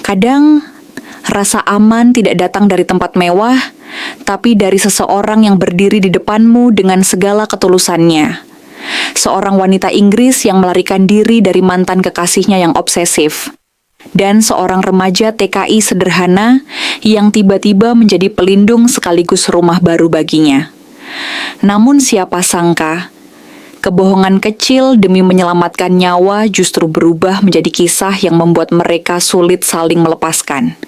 Kadang, rasa aman tidak datang dari tempat mewah, tapi dari seseorang yang berdiri di depanmu dengan segala ketulusannya. Seorang wanita Inggris yang melarikan diri dari mantan kekasihnya yang obsesif. Dan seorang remaja TKI sederhana yang tiba-tiba menjadi pelindung sekaligus rumah baru baginya. Namun siapa sangka, kebohongan kecil demi menyelamatkan nyawa justru berubah menjadi kisah yang membuat mereka sulit saling melepaskan.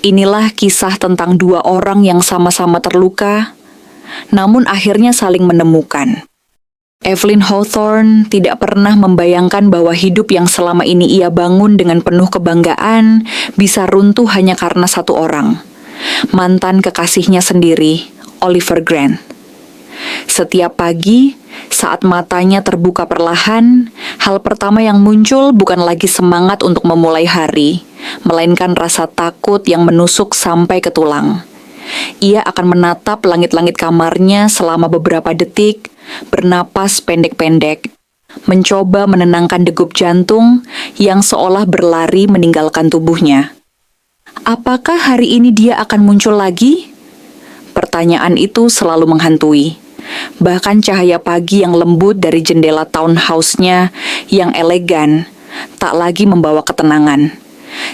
Inilah kisah tentang dua orang yang sama-sama terluka, namun akhirnya saling menemukan. Evelyn Hawthorne tidak pernah membayangkan bahwa hidup yang selama ini ia bangun dengan penuh kebanggaan bisa runtuh hanya karena satu orang, mantan kekasihnya sendiri, Oliver Grant. Setiap pagi, saat matanya terbuka perlahan, hal pertama yang muncul bukan lagi semangat untuk memulai hari, melainkan rasa takut yang menusuk sampai ke tulang. Ia akan menatap langit-langit kamarnya selama beberapa detik, bernapas pendek-pendek, mencoba menenangkan degup jantung yang seolah berlari meninggalkan tubuhnya. Apakah hari ini dia akan muncul lagi? Pertanyaan itu selalu menghantui. Bahkan cahaya pagi yang lembut dari jendela townhouse-nya yang elegan tak lagi membawa ketenangan.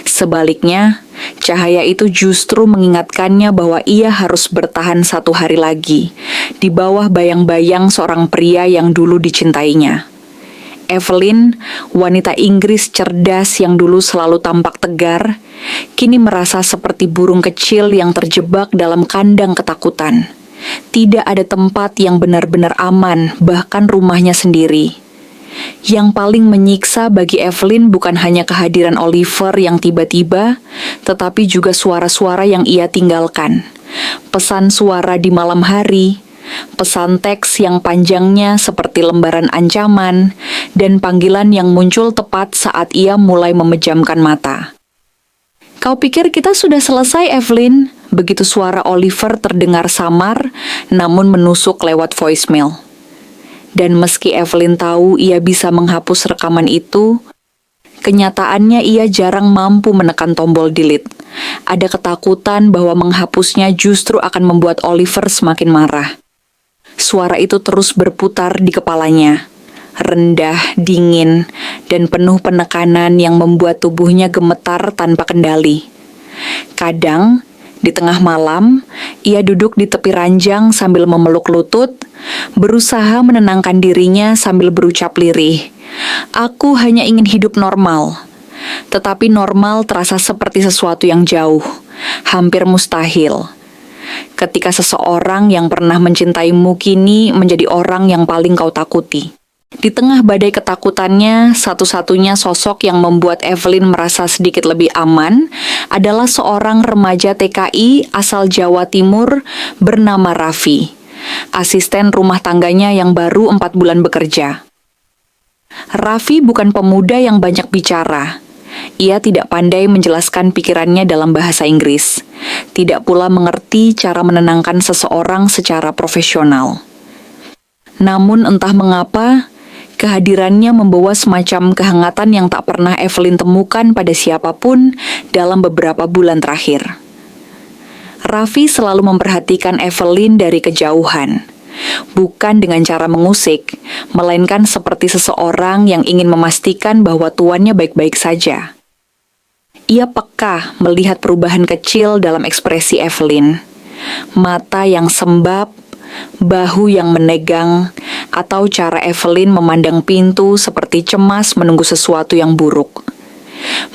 Sebaliknya, cahaya itu justru mengingatkannya bahwa ia harus bertahan satu hari lagi di bawah bayang-bayang seorang pria yang dulu dicintainya. Evelyn, wanita Inggris cerdas yang dulu selalu tampak tegar, kini merasa seperti burung kecil yang terjebak dalam kandang ketakutan. Tidak ada tempat yang benar-benar aman, bahkan rumahnya sendiri. Yang paling menyiksa bagi Evelyn bukan hanya kehadiran Oliver yang tiba-tiba, tetapi juga suara-suara yang ia tinggalkan. Pesan suara di malam hari, pesan teks yang panjangnya seperti lembaran ancaman, dan panggilan yang muncul tepat saat ia mulai memejamkan mata. "Kau pikir kita sudah selesai, Evelyn?" Begitu suara Oliver terdengar samar, namun menusuk lewat voicemail. Dan meski Evelyn tahu ia bisa menghapus rekaman itu, kenyataannya ia jarang mampu menekan tombol delete. Ada ketakutan bahwa menghapusnya justru akan membuat Oliver semakin marah. Suara itu terus berputar di kepalanya, rendah, dingin, dan penuh penekanan yang membuat tubuhnya gemetar tanpa kendali. Kadang, di tengah malam, ia duduk di tepi ranjang sambil memeluk lutut, berusaha menenangkan dirinya sambil berucap lirih, "Aku hanya ingin hidup normal." Tetapi normal terasa seperti sesuatu yang jauh, hampir mustahil. Ketika seseorang yang pernah mencintaimu kini menjadi orang yang paling kau takuti. Di tengah badai ketakutannya, satu-satunya sosok yang membuat Evelyn merasa sedikit lebih aman adalah seorang remaja TKI asal Jawa Timur bernama Raffi, asisten rumah tangganya yang baru 4 bulan bekerja. Raffi bukan pemuda yang banyak bicara. Ia tidak pandai menjelaskan pikirannya dalam bahasa Inggris, tidak pula mengerti cara menenangkan seseorang secara profesional. Namun entah mengapa, kehadirannya membawa semacam kehangatan yang tak pernah Evelyn temukan pada siapapun dalam beberapa bulan terakhir. Raffi selalu memperhatikan Evelyn dari kejauhan, bukan dengan cara mengusik, melainkan seperti seseorang yang ingin memastikan bahwa tuannya baik-baik saja. Ia peka melihat perubahan kecil dalam ekspresi Evelyn, mata yang sembab, bahu yang menegang, atau cara Evelyn memandang pintu seperti cemas menunggu sesuatu yang buruk.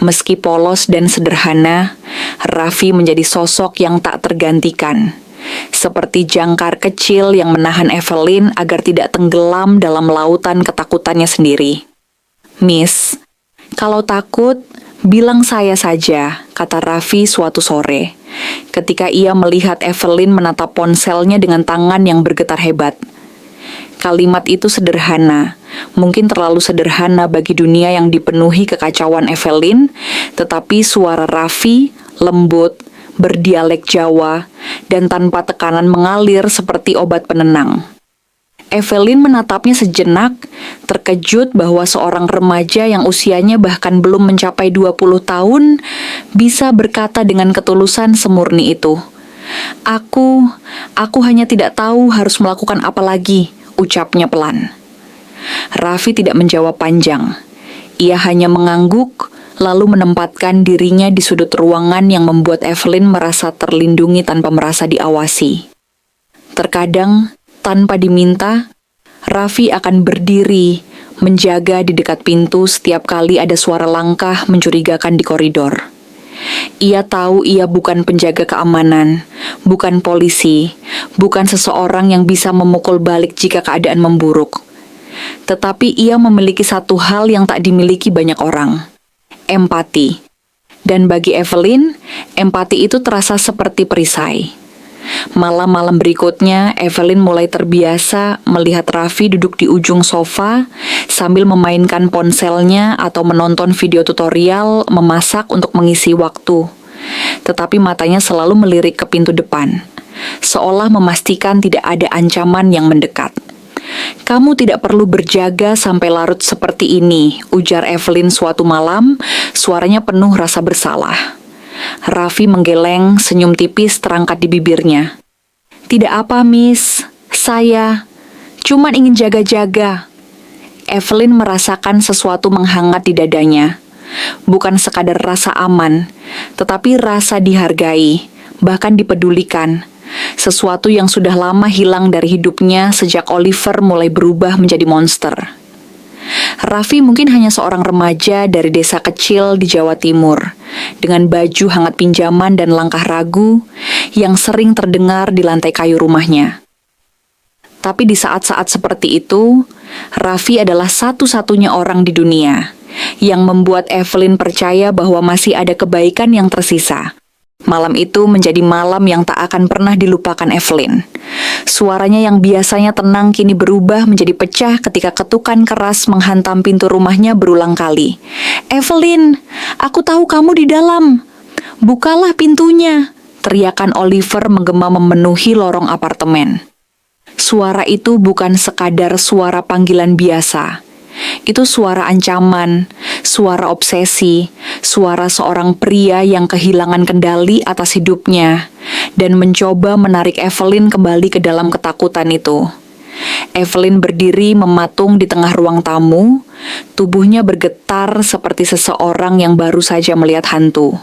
Meski polos dan sederhana, Raffi menjadi sosok yang tak tergantikan, seperti jangkar kecil yang menahan Evelyn agar tidak tenggelam dalam lautan ketakutannya sendiri. "Miss, kalau takut, bilang saya saja," kata Raffi suatu sore, ketika ia melihat Evelyn menatap ponselnya dengan tangan yang bergetar hebat. Kalimat itu sederhana, mungkin terlalu sederhana bagi dunia yang dipenuhi kekacauan Evelyn, tetapi suara Raffi lembut, berdialek Jawa, dan tanpa tekanan mengalir seperti obat penenang. Evelyn menatapnya sejenak, terkejut bahwa seorang remaja yang usianya bahkan belum mencapai 20 tahun bisa berkata dengan ketulusan semurni itu. Aku hanya tidak tahu harus melakukan apa lagi, ucapnya pelan. Raffi tidak menjawab panjang. Ia hanya mengangguk, lalu menempatkan dirinya di sudut ruangan yang membuat Evelyn merasa terlindungi tanpa merasa diawasi. Terkadang, tanpa diminta, Raffi akan berdiri, menjaga di dekat pintu setiap kali ada suara langkah mencurigakan di koridor. Ia tahu ia bukan penjaga keamanan, bukan polisi, bukan seseorang yang bisa memukul balik jika keadaan memburuk. Tetapi ia memiliki satu hal yang tak dimiliki banyak orang, empati. Dan bagi Evelyn, empati itu terasa seperti perisai. Malam-malam berikutnya, Evelyn mulai terbiasa melihat Raffi duduk di ujung sofa sambil memainkan ponselnya atau menonton video tutorial memasak untuk mengisi waktu. Tetapi matanya selalu melirik ke pintu depan, seolah memastikan tidak ada ancaman yang mendekat. "Kamu tidak perlu berjaga sampai larut seperti ini," ujar Evelyn suatu malam, suaranya penuh rasa bersalah. Raffi menggeleng, senyum tipis terangkat di bibirnya. "Tidak apa, Miss. Saya cuma ingin jaga-jaga." Evelyn merasakan sesuatu menghangat di dadanya. Bukan sekadar rasa aman, tetapi rasa dihargai, bahkan dipedulikan. Sesuatu yang sudah lama hilang dari hidupnya sejak Oliver mulai berubah menjadi monster. Raffi mungkin hanya seorang remaja dari desa kecil di Jawa Timur, dengan baju hangat pinjaman dan langkah ragu yang sering terdengar di lantai kayu rumahnya. Tapi di saat-saat seperti itu, Raffi adalah satu-satunya orang di dunia yang membuat Evelyn percaya bahwa masih ada kebaikan yang tersisa. Malam itu menjadi malam yang tak akan pernah dilupakan Evelyn. Suaranya yang biasanya tenang kini berubah menjadi pecah ketika ketukan keras menghantam pintu rumahnya berulang kali. "Evelyn, aku tahu kamu di dalam. Bukalah pintunya," teriakan Oliver menggema memenuhi lorong apartemen. Suara itu bukan sekadar suara panggilan biasa. Itu suara ancaman, suara obsesi, suara seorang pria yang kehilangan kendali atas hidupnya dan mencoba menarik Evelyn kembali ke dalam ketakutan itu. Evelyn berdiri mematung di tengah ruang tamu, tubuhnya bergetar seperti seseorang yang baru saja melihat hantu.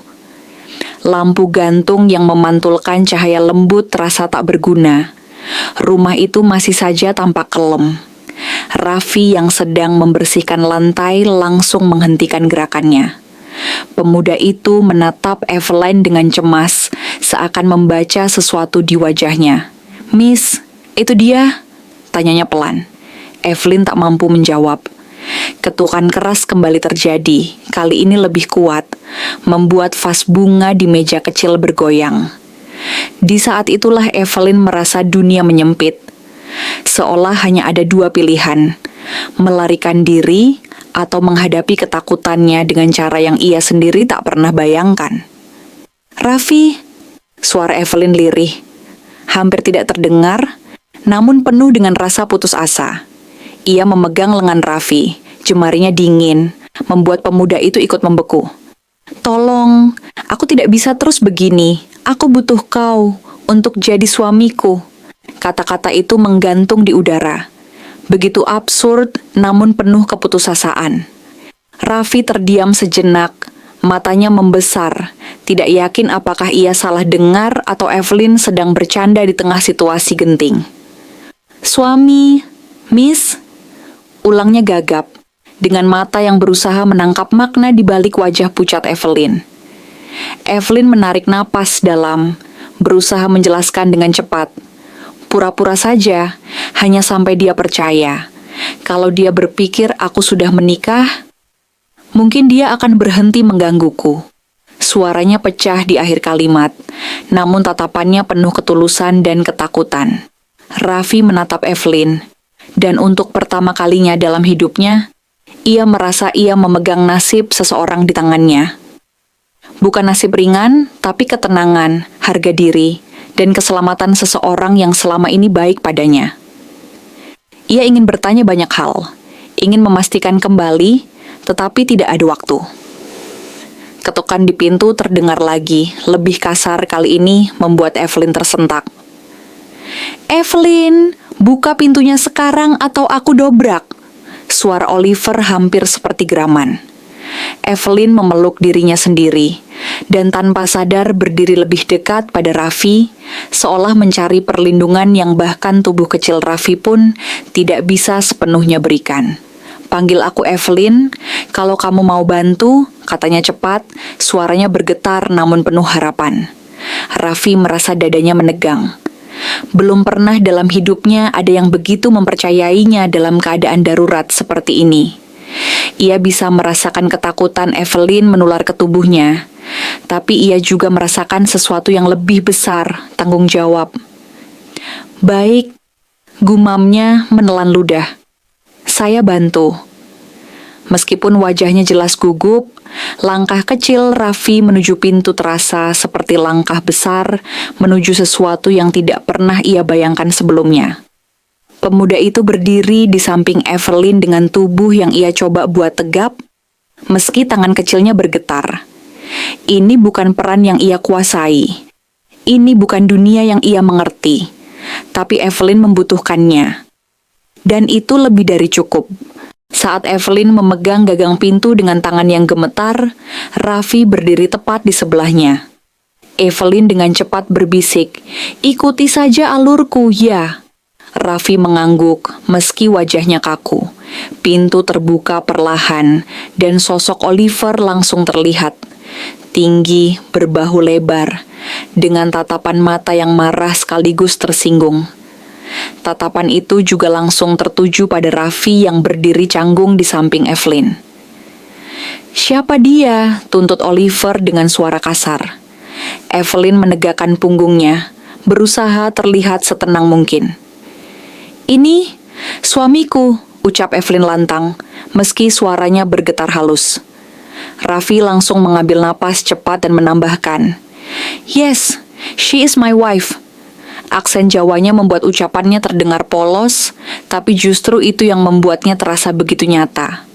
Lampu gantung yang memantulkan cahaya lembut terasa tak berguna. Rumah itu masih saja tampak kelem. Raffi yang sedang membersihkan lantai langsung menghentikan gerakannya. Pemuda itu menatap Evelyn dengan cemas, seakan membaca sesuatu di wajahnya. "Miss, itu dia?" tanyanya pelan. Evelyn tak mampu menjawab. Ketukan keras kembali terjadi, kali ini lebih kuat, membuat vas bunga di meja kecil bergoyang. Di saat itulah Evelyn merasa dunia menyempit. Seolah hanya ada dua pilihan, melarikan diri atau menghadapi ketakutannya dengan cara yang ia sendiri tak pernah bayangkan. "Raffi," suara Evelyn lirih, hampir tidak terdengar, namun penuh dengan rasa putus asa. Ia memegang lengan Raffi, jemarinya dingin, membuat pemuda itu ikut membeku. "Tolong, aku tidak bisa terus begini. Aku butuh kau untuk jadi suamiku." Kata-kata itu menggantung di udara. Begitu absurd, namun penuh keputusasaan. Raffi terdiam sejenak, matanya membesar, tidak yakin apakah ia salah dengar atau Evelyn sedang bercanda di tengah situasi genting. "Suami, Miss," ulangnya gagap, dengan mata yang berusaha menangkap makna di balik wajah pucat Evelyn. Evelyn menarik napas dalam, berusaha menjelaskan dengan cepat. Pura-pura saja, hanya sampai dia percaya. Kalau dia berpikir aku sudah menikah, mungkin dia akan berhenti menggangguku. Suaranya pecah di akhir kalimat, namun tatapannya penuh ketulusan dan ketakutan. Raffi menatap Evelyn, dan untuk pertama kalinya dalam hidupnya, ia merasa ia memegang nasib seseorang di tangannya. Bukan nasib ringan, tapi ketenangan, harga diri, dan keselamatan seseorang yang selama ini baik padanya. Ia ingin bertanya banyak hal, ingin memastikan kembali, tetapi tidak ada waktu. Ketukan di pintu terdengar lagi, lebih kasar kali ini membuat Evelyn tersentak. "Evelyn, buka pintunya sekarang atau aku dobrak." Suara Oliver hampir seperti geraman. Evelyn memeluk dirinya sendiri, dan tanpa sadar berdiri lebih dekat pada Raffi, seolah mencari perlindungan yang bahkan tubuh kecil Raffi pun tidak bisa sepenuhnya berikan. "Panggil aku Evelyn, kalau kamu mau bantu," katanya cepat, suaranya bergetar namun penuh harapan. Raffi merasa dadanya menegang. Belum pernah dalam hidupnya ada yang begitu mempercayainya dalam keadaan darurat seperti ini. Ia bisa merasakan ketakutan Evelyn menular ke tubuhnya, tapi ia juga merasakan sesuatu yang lebih besar, tanggung jawab. "Baik," gumamnya menelan ludah. "Saya bantu." Meskipun wajahnya jelas gugup, langkah kecil Raffi menuju pintu terasa seperti langkah besar menuju sesuatu yang tidak pernah ia bayangkan sebelumnya. Pemuda itu berdiri di samping Evelyn dengan tubuh yang ia coba buat tegap, meski tangan kecilnya bergetar. Ini bukan peran yang ia kuasai. Ini bukan dunia yang ia mengerti. Tapi Evelyn membutuhkannya. Dan itu lebih dari cukup. Saat Evelyn memegang gagang pintu dengan tangan yang gemetar, Raffi berdiri tepat di sebelahnya. Evelyn dengan cepat berbisik, "Ikuti saja alurku, ya." Raffi mengangguk, meski wajahnya kaku. Pintu terbuka perlahan, dan sosok Oliver langsung terlihat. Tinggi, berbahu lebar, dengan tatapan mata yang marah sekaligus tersinggung. Tatapan itu juga langsung tertuju pada Raffi yang berdiri canggung di samping Evelyn. "Siapa dia?" tuntut Oliver dengan suara kasar. Evelyn menegakkan punggungnya, berusaha terlihat setenang mungkin. "Ini suamiku," ucap Evelyn lantang, meski suaranya bergetar halus. Raffi langsung mengambil napas cepat dan menambahkan, "Yes, she is my wife." Aksen Jawanya membuat ucapannya terdengar polos, tapi justru itu yang membuatnya terasa begitu nyata.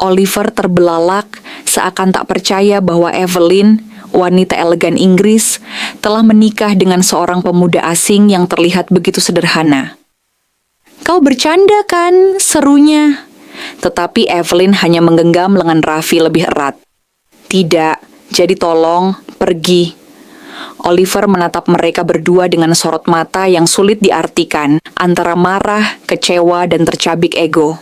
Oliver terbelalak, seakan tak percaya bahwa Evelyn, wanita elegan Inggris, telah menikah dengan seorang pemuda asing yang terlihat begitu sederhana. "Kau bercanda kan?" serunya. Tetapi Evelyn hanya menggenggam lengan Raffi lebih erat. "Tidak, jadi tolong, pergi." Oliver menatap mereka berdua dengan sorot mata yang sulit diartikan, antara marah, kecewa, dan tercabik ego.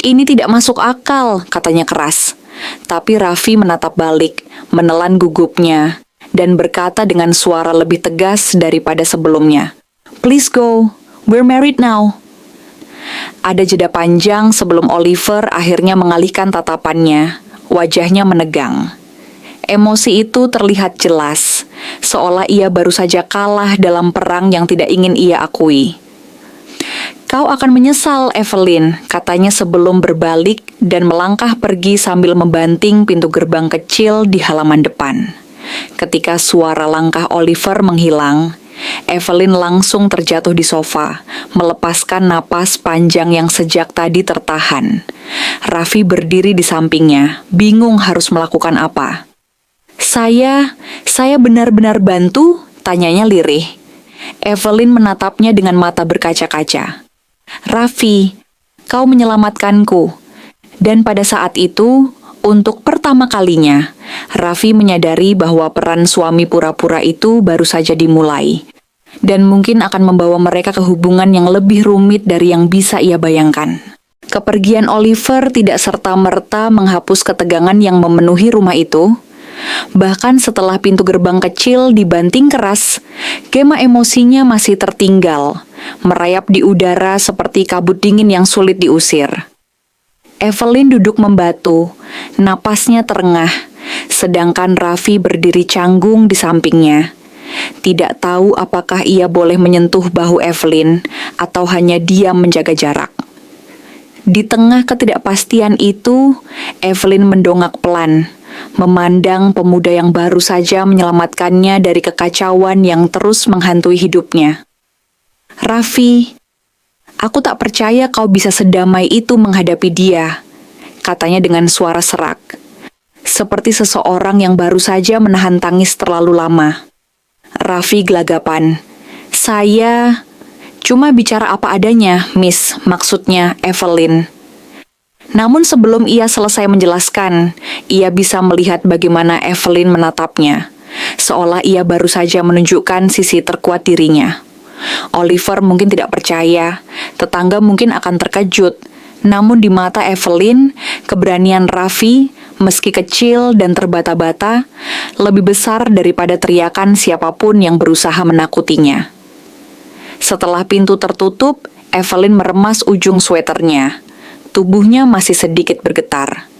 "Ini tidak masuk akal," katanya keras. Tapi Raffi menatap balik, menelan gugupnya, dan berkata dengan suara lebih tegas daripada sebelumnya, "Please go, we're married now." Ada jeda panjang sebelum Oliver akhirnya mengalihkan tatapannya, wajahnya menegang. Emosi itu terlihat jelas, seolah ia baru saja kalah dalam perang yang tidak ingin ia akui. "Kau akan menyesal, Evelyn," katanya sebelum berbalik dan melangkah pergi sambil membanting pintu gerbang kecil di halaman depan. Ketika suara langkah Oliver menghilang, Evelyn langsung terjatuh di sofa, melepaskan napas panjang yang sejak tadi tertahan. Raffi berdiri di sampingnya, bingung harus melakukan apa. Saya benar-benar bantu?" tanyanya lirih. Evelyn menatapnya dengan mata berkaca-kaca. "Raffi, kau menyelamatkanku." Dan pada saat itu, untuk pertama kalinya, Raffi menyadari bahwa peran suami pura-pura itu baru saja dimulai, dan mungkin akan membawa mereka ke hubungan yang lebih rumit dari yang bisa ia bayangkan. Kepergian Oliver tidak serta-merta menghapus ketegangan yang memenuhi rumah itu. Bahkan setelah pintu gerbang kecil dibanting keras, gema emosinya masih tertinggal, merayap di udara seperti kabut dingin yang sulit diusir. Evelyn duduk membatu, napasnya terengah, sedangkan Raffi berdiri canggung di sampingnya. Tidak tahu apakah ia boleh menyentuh bahu Evelyn atau hanya diam menjaga jarak. Di tengah ketidakpastian itu, Evelyn mendongak pelan, memandang pemuda yang baru saja menyelamatkannya dari kekacauan yang terus menghantui hidupnya. "Raffi, aku tak percaya kau bisa sedamai itu menghadapi dia," katanya dengan suara serak. seperti seseorang yang baru saja menahan tangis terlalu lama. Raffi gelagapan. Saya cuma bicara apa adanya, Miss, maksudnya Evelyn. Namun sebelum ia selesai menjelaskan, ia bisa melihat bagaimana Evelyn menatapnya, seolah ia baru saja menunjukkan sisi terkuat dirinya. Oliver mungkin tidak percaya, tetangga mungkin akan terkejut, namun di mata Evelyn, keberanian Raffi, meski kecil dan terbata-bata, lebih besar daripada teriakan siapapun yang berusaha menakutinya. Setelah pintu tertutup, Evelyn meremas ujung sweaternya. Tubuhnya masih sedikit bergetar.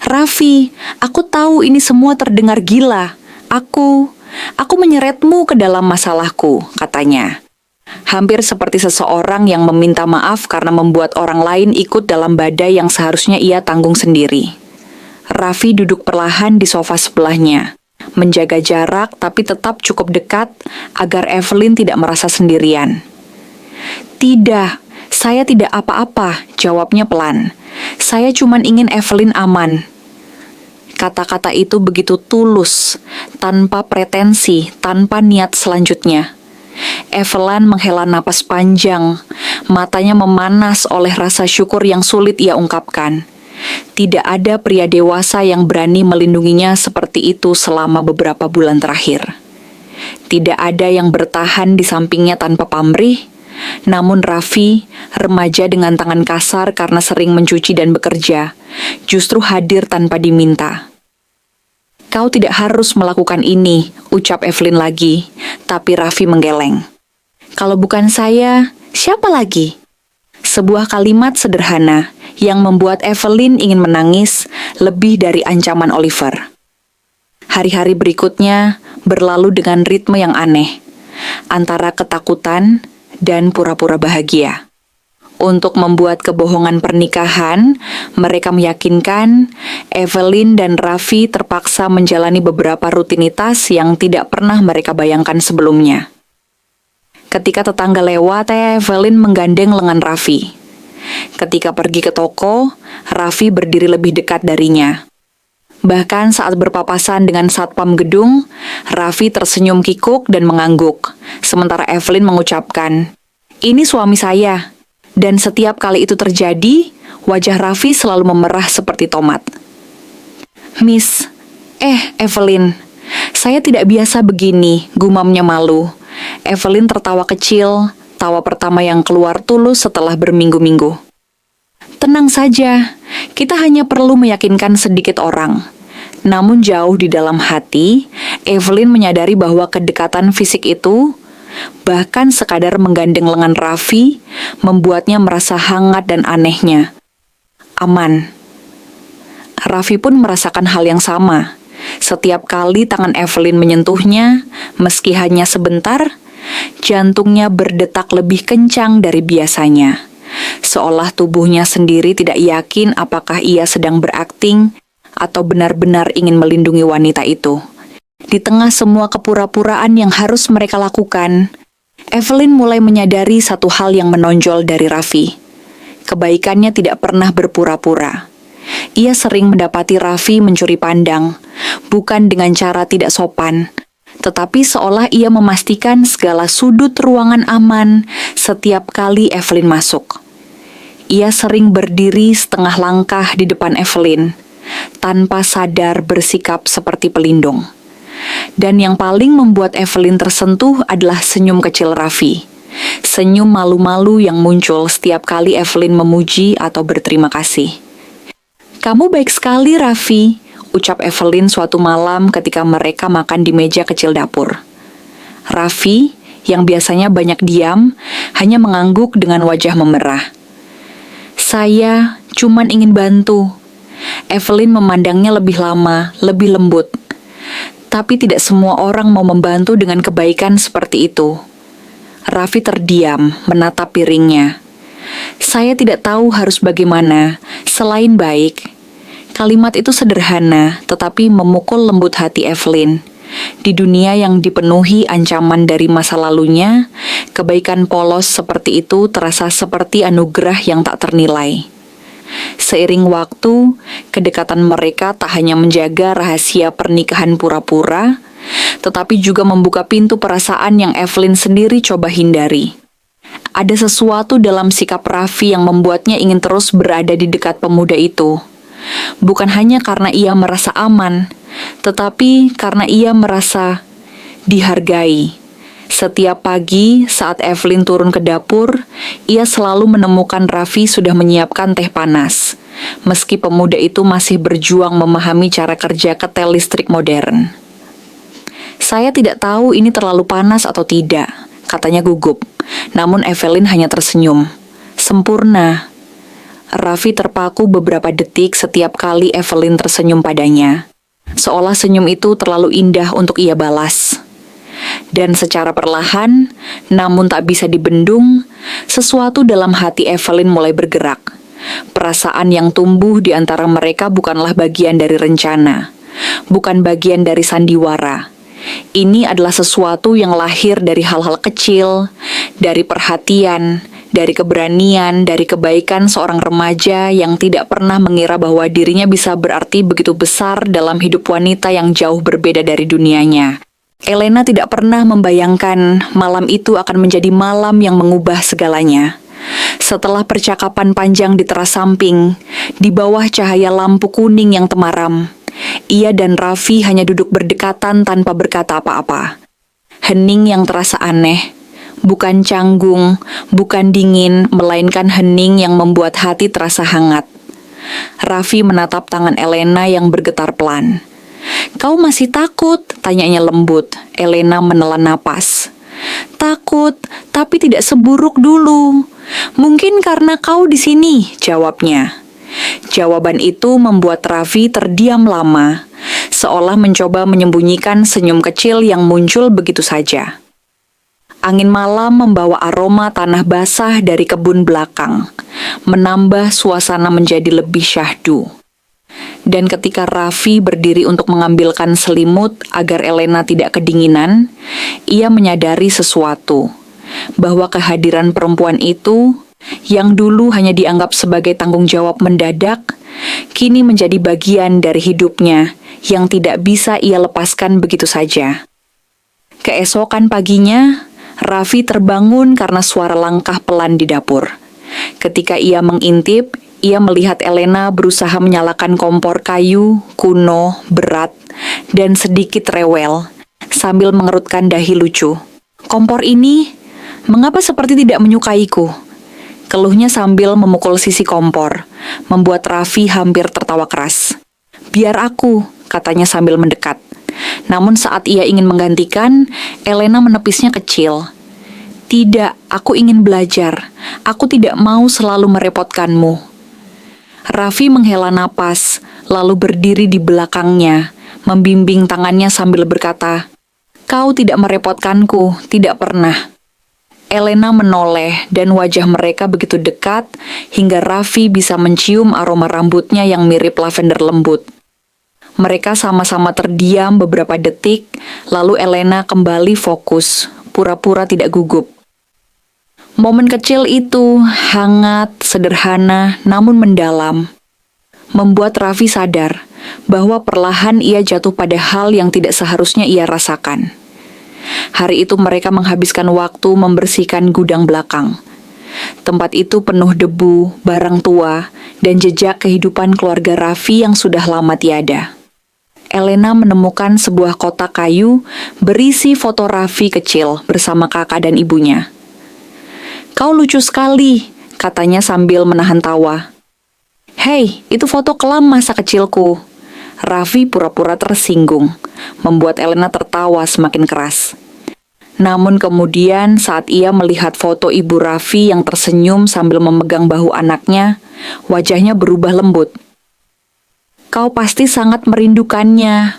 Raffi, aku tahu ini semua terdengar gila. Aku menyeretmu ke dalam masalahku, katanya. Hampir seperti seseorang yang meminta maaf karena membuat orang lain ikut dalam badai yang seharusnya ia tanggung sendiri. Raffi duduk perlahan di sofa sebelahnya, menjaga jarak tapi tetap cukup dekat agar Evelyn tidak merasa sendirian. Tidak, saya tidak apa-apa, jawabnya pelan. Saya cuma ingin Evelyn aman. Kata-kata itu begitu tulus, tanpa pretensi, tanpa niat selanjutnya. Evelyn menghela napas panjang, matanya memanas oleh rasa syukur yang sulit ia ungkapkan. Tidak ada pria dewasa yang berani melindunginya seperti itu selama beberapa bulan terakhir. Tidak ada yang bertahan di sampingnya tanpa pamrih. Namun Raffi, remaja dengan tangan kasar karena sering mencuci dan bekerja, justru hadir tanpa diminta. Kau tidak harus melakukan ini, ucap Evelyn lagi, tapi Raffi menggeleng. Kalau bukan saya, siapa lagi? Sebuah kalimat sederhana yang membuat Evelyn ingin menangis lebih dari ancaman Oliver. Hari-hari berikutnya berlalu dengan ritme yang aneh, antara ketakutan dan pura-pura bahagia. Untuk membuat kebohongan pernikahan, mereka meyakinkan Evelyn dan Raffi terpaksa menjalani beberapa rutinitas yang tidak pernah mereka bayangkan sebelumnya. Ketika tetangga lewat, Evelyn menggandeng lengan Raffi. Ketika pergi ke toko, Raffi berdiri lebih dekat darinya. Bahkan saat berpapasan dengan satpam gedung, Raffi tersenyum kikuk dan mengangguk, sementara Evelyn mengucapkan, "Ini suami saya." Dan setiap kali itu terjadi, wajah Raffi selalu memerah seperti tomat. Miss, Evelyn, saya tidak biasa begini, gumamnya malu. Evelyn tertawa kecil, tawa pertama yang keluar tulus setelah berminggu-minggu. Tenang saja, kita hanya perlu meyakinkan sedikit orang. Namun jauh di dalam hati, Evelyn menyadari bahwa kedekatan fisik itu, bahkan sekadar menggandeng lengan Raffi, membuatnya merasa hangat dan anehnya. Aman. Raffi pun merasakan hal yang sama. Setiap kali tangan Evelyn menyentuhnya, meski hanya sebentar, jantungnya berdetak lebih kencang dari biasanya. Seolah tubuhnya sendiri tidak yakin apakah ia sedang berakting atau benar-benar ingin melindungi wanita itu. Di tengah semua kepura-puraan yang harus mereka lakukan, Evelyn mulai menyadari satu hal yang menonjol dari Raffi. Kebaikannya tidak pernah berpura-pura. Ia sering mendapati Raffi mencuri pandang, bukan dengan cara tidak sopan, tetapi seolah ia memastikan segala sudut ruangan aman setiap kali Evelyn masuk. Ia sering berdiri setengah langkah di depan Evelyn, tanpa sadar bersikap seperti pelindung. Dan yang paling membuat Evelyn tersentuh adalah senyum kecil Raffi. Senyum malu-malu yang muncul setiap kali Evelyn memuji atau berterima kasih. "Kamu baik sekali, Raffi," ucap Evelyn suatu malam ketika mereka makan di meja kecil dapur. Raffi, yang biasanya banyak diam, hanya mengangguk dengan wajah memerah. "Saya cuman ingin bantu." Evelyn memandangnya lebih lama, lebih lembut. Tapi tidak semua orang mau membantu dengan kebaikan seperti itu. Raffi terdiam, menatap piringnya. "Saya tidak tahu harus bagaimana, selain baik." Kalimat itu sederhana, tetapi memukul lembut hati Evelyn. Di dunia yang dipenuhi ancaman dari masa lalunya, kebaikan polos seperti itu terasa seperti anugerah yang tak ternilai. Seiring waktu, kedekatan mereka tak hanya menjaga rahasia pernikahan pura-pura, tetapi juga membuka pintu perasaan yang Evelyn sendiri coba hindari. Ada sesuatu dalam sikap Raffi yang membuatnya ingin terus berada di dekat pemuda itu. Bukan hanya karena ia merasa aman, tetapi karena ia merasa dihargai. Setiap pagi saat Evelyn turun ke dapur, ia selalu menemukan Raffi sudah menyiapkan teh panas, meski pemuda itu masih berjuang memahami cara kerja ketel listrik modern. "Saya tidak tahu ini terlalu panas atau tidak," katanya gugup. Namun Evelyn hanya tersenyum. "Sempurna." Raffi terpaku beberapa detik setiap kali Evelyn tersenyum padanya, seolah senyum itu terlalu indah untuk ia balas. Dan secara perlahan, namun tak bisa dibendung, sesuatu dalam hati Evelyn mulai bergerak. Perasaan yang tumbuh di antara mereka bukanlah bagian dari rencana, bukan bagian dari sandiwara. Ini adalah sesuatu yang lahir dari hal-hal kecil, dari perhatian, dari keberanian, dari kebaikan seorang remaja yang tidak pernah mengira bahwa dirinya bisa berarti begitu besar dalam hidup wanita yang jauh berbeda dari dunianya. Elena tidak pernah membayangkan malam itu akan menjadi malam yang mengubah segalanya. Setelah percakapan panjang di teras samping, di bawah cahaya lampu kuning yang temaram, ia dan Raffi hanya duduk berdekatan tanpa berkata apa-apa. Hening yang terasa aneh, bukan canggung, bukan dingin, melainkan hening yang membuat hati terasa hangat. Raffi menatap tangan Elena yang bergetar pelan. "Kau masih takut?" tanyanya lembut. Elena menelan napas. "Takut, tapi tidak seburuk dulu. Mungkin karena kau di sini," jawabnya. Jawaban itu membuat Raffi terdiam lama, seolah mencoba menyembunyikan senyum kecil yang muncul begitu saja. Angin malam membawa aroma tanah basah dari kebun belakang, menambah suasana menjadi lebih syahdu. Dan ketika Raffi berdiri untuk mengambilkan selimut agar Elena tidak kedinginan, ia menyadari sesuatu, bahwa kehadiran perempuan itu, yang dulu hanya dianggap sebagai tanggung jawab mendadak, kini menjadi bagian dari hidupnya yang tidak bisa ia lepaskan begitu saja. Keesokan paginya, Raffi terbangun karena suara langkah pelan di dapur. Ketika ia mengintip, ia melihat Elena berusaha menyalakan kompor kayu, kuno, berat, dan sedikit rewel, sambil mengerutkan dahi lucu. "Kompor ini, mengapa seperti tidak menyukaiku?" keluhnya sambil memukul sisi kompor, membuat Raffi hampir tertawa keras. "Biar aku," katanya sambil mendekat. Namun saat ia ingin menggantikan, Elena menepisnya kecil. "Tidak, aku ingin belajar. Aku tidak mau selalu merepotkanmu." Raffi menghela napas, lalu berdiri di belakangnya, membimbing tangannya sambil berkata, "Kau tidak merepotkanku, tidak pernah." Elena menoleh dan wajah mereka begitu dekat hingga Raffi bisa mencium aroma rambutnya yang mirip lavender lembut. Mereka sama-sama terdiam beberapa detik, lalu Elena kembali fokus, pura-pura tidak gugup. Momen kecil itu hangat, sederhana, namun mendalam, membuat Raffi sadar bahwa perlahan ia jatuh pada hal yang tidak seharusnya ia rasakan. Hari itu mereka menghabiskan waktu membersihkan gudang belakang. Tempat itu penuh debu, barang tua, dan jejak kehidupan keluarga Raffi yang sudah lama tiada. Elena menemukan sebuah kotak kayu berisi foto Raffi kecil bersama kakak dan ibunya. "Kau lucu sekali," katanya sambil menahan tawa. "Hei, itu foto kelam masa kecilku." Raffi pura-pura tersinggung, membuat Elena tertawa semakin keras. Namun kemudian saat ia melihat foto ibu Raffi yang tersenyum sambil memegang bahu anaknya, wajahnya berubah lembut. "Kau pasti sangat merindukannya."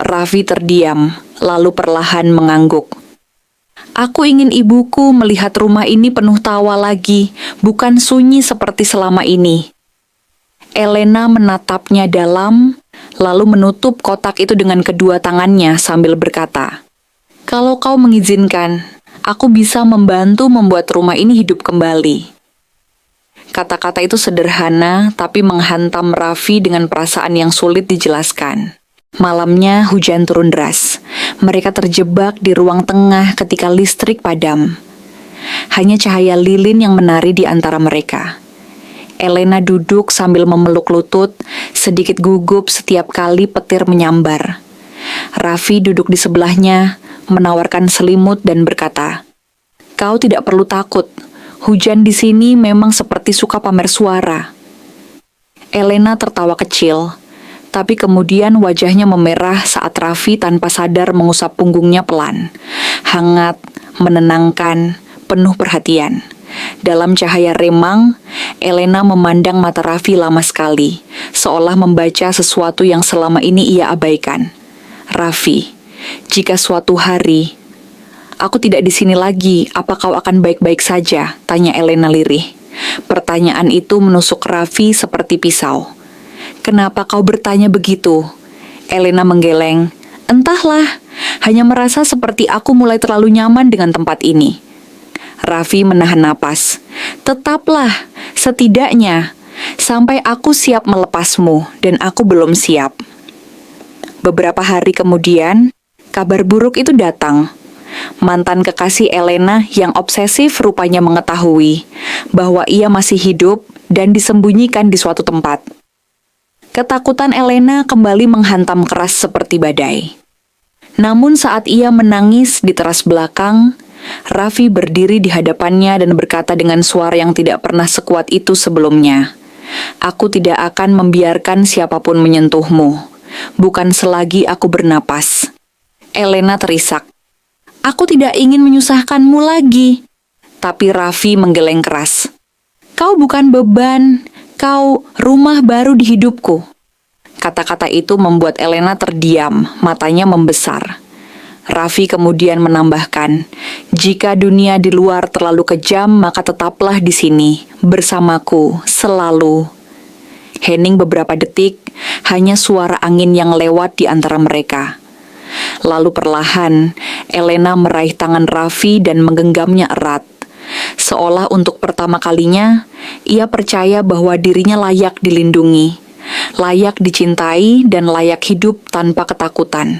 Raffi terdiam, lalu perlahan mengangguk. "Aku ingin ibuku melihat rumah ini penuh tawa lagi, bukan sunyi seperti selama ini." Elena menatapnya dalam, lalu menutup kotak itu dengan kedua tangannya sambil berkata, "Kalau kau mengizinkan, aku bisa membantu membuat rumah ini hidup kembali." Kata-kata itu sederhana, tapi menghantam Raffi dengan perasaan yang sulit dijelaskan. Malamnya hujan turun deras. Mereka terjebak di ruang tengah ketika listrik padam. Hanya cahaya lilin yang menari di antara mereka. Elena duduk sambil memeluk lutut, sedikit gugup setiap kali petir menyambar. Raffi duduk di sebelahnya, menawarkan selimut dan berkata, "Kau tidak perlu takut. Hujan di sini memang seperti suka pamer suara." Elena tertawa kecil, tapi kemudian wajahnya memerah saat Raffi tanpa sadar mengusap punggungnya pelan. Hangat, menenangkan, penuh perhatian. Dalam cahaya remang, Elena memandang mata Raffi lama sekali, seolah membaca sesuatu yang selama ini ia abaikan. "Raffi, jika suatu hari aku tidak di sini lagi, apa kau akan baik-baik saja?" tanya Elena lirih. Pertanyaan itu menusuk Raffi seperti pisau. "Kenapa kau bertanya begitu?" Elena menggeleng. "Entahlah, hanya merasa seperti aku mulai terlalu nyaman dengan tempat ini." Raffi menahan napas. "Tetaplah, setidaknya, sampai aku siap melepasmu, dan aku belum siap." Beberapa hari kemudian, kabar buruk itu datang. Mantan kekasih Elena yang obsesif rupanya mengetahui bahwa ia masih hidup dan disembunyikan di suatu tempat. Ketakutan Elena kembali menghantam keras seperti badai. Namun saat ia menangis di teras belakang, Raffi berdiri di hadapannya dan berkata dengan suara yang tidak pernah sekuat itu sebelumnya, "Aku tidak akan membiarkan siapapun menyentuhmu, bukan selagi aku bernapas." Elena terisak. "Aku tidak ingin menyusahkanmu lagi." Tapi Raffi menggeleng keras. "Kau bukan beban, kau rumah baru di hidupku." Kata-kata itu membuat Elena terdiam, matanya membesar. Raffi kemudian menambahkan, "Jika dunia di luar terlalu kejam, maka tetaplah di sini, bersamaku, selalu." Hening beberapa detik, hanya suara angin yang lewat di antara mereka. Lalu perlahan, Elena meraih tangan Raffi dan menggenggamnya erat. Seolah untuk pertama kalinya, ia percaya bahwa dirinya layak dilindungi, layak dicintai, dan layak hidup tanpa ketakutan.